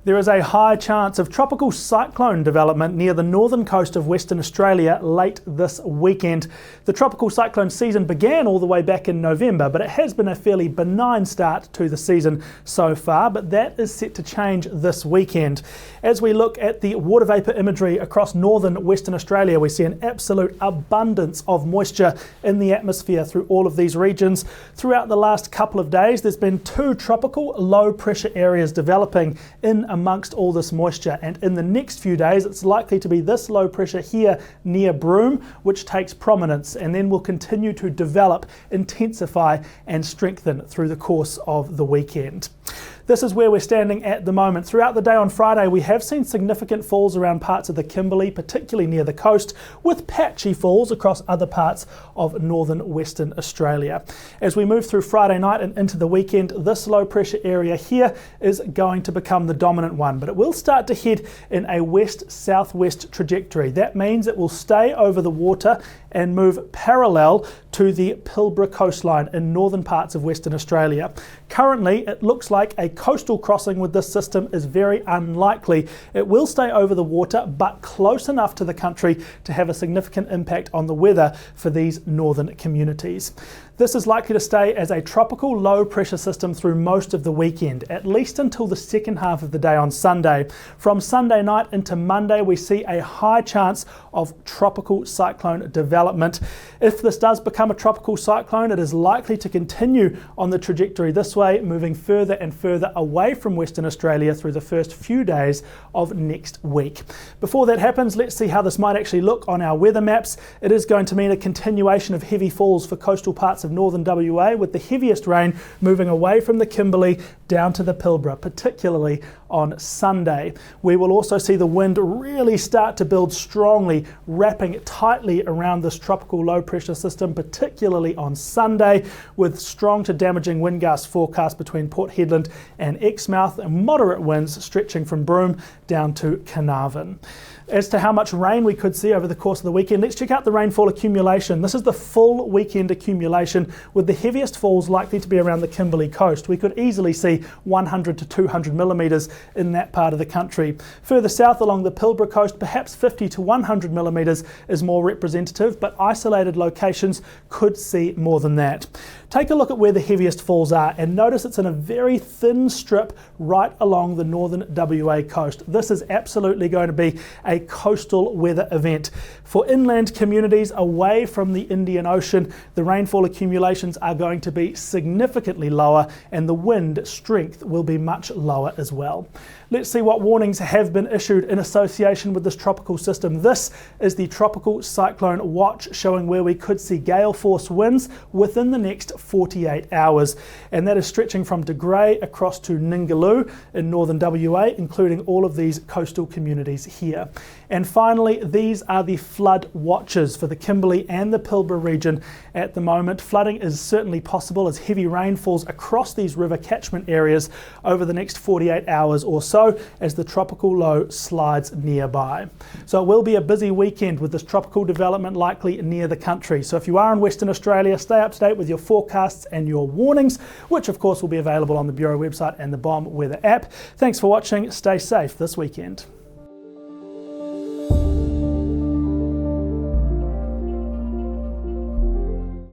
There is a high chance of tropical cyclone development near the northern coast of Western Australia late this weekend. The tropical cyclone season began all the way back in November, but it has been a fairly benign start to the season so far, but that is set to change this weekend. As we look at the water vapour imagery across northern Western Australia, we see an absolute abundance of moisture in the atmosphere through all of these regions. Throughout the last couple of days, there's been two tropical low pressure areas developing in amongst all this moisture, and in the next few days it's likely to be this low pressure here near Broome which takes prominence and then will continue to develop, intensify and strengthen through the course of the weekend. This is where we're standing at the moment. Throughout the day on Friday, we have seen significant falls around parts of the Kimberley, particularly near the coast, with patchy falls across other parts of northern Western Australia. As we move through Friday night and into the weekend, this low pressure area here is going to become the dominant one, but it will start to head in a west-southwest trajectory. That means it will stay over the water and move parallel to the Pilbara coastline in northern parts of Western Australia. Currently, it looks like a coastal crossing with this system is very unlikely. It will stay over the water, but close enough to the country to have a significant impact on the weather for these northern communities. This is likely to stay as a tropical low pressure system through most of the weekend, at least until the second half of the day on Sunday. From Sunday night into Monday, we see a high chance of tropical cyclone development. If this does become a tropical cyclone, it is likely to continue on the trajectory this way, moving further and further away from Western Australia through the first few days of next week. Before that happens, let's see how this might actually look on our weather maps. It is going to mean a continuation of heavy falls for coastal parts of northern WA, with the heaviest rain moving away from the Kimberley down to the Pilbara, particularly on Sunday. We will also see the wind really start to build strongly, wrapping tightly around this tropical low pressure system, particularly on Sunday, with strong to damaging wind gusts forecast between Port Hedland and Exmouth, and moderate winds stretching from Broome down to Carnarvon. As to how much rain we could see over the course of the weekend, let's check out the rainfall accumulation. This is the full weekend accumulation, with the heaviest falls likely to be around the Kimberley coast. We could easily see 100 to 200 millimetres in that part of the country. Further south along the Pilbara coast, perhaps 50 to 100 millimetres is more representative, but isolated locations could see more than that. Take a look at where the heaviest falls are and notice it's in a very thin strip right along the northern WA coast. This is absolutely going to be a coastal weather event. For inland communities away from the Indian Ocean, the rainfall accumulations are going to be significantly lower and the wind strength will be much lower as well. Let's see what warnings have been issued in association with this tropical system. This is the Tropical Cyclone Watch, showing where we could see gale force winds within the next 48 hours. And that is stretching from De Grey across to Ningaloo in northern WA, including all of these coastal communities here. And finally, these are the flood watches for the Kimberley and the Pilbara region at the moment. Flooding is certainly possible as heavy rain falls across these river catchment areas over the next 48 hours or so as the tropical low slides nearby. So it will be a busy weekend with this tropical development likely near the country. So if you are in Western Australia, stay up to date with your forecasts and your warnings, which of course will be available on the Bureau website and the BOM weather app. Thanks for watching. Stay safe this weekend.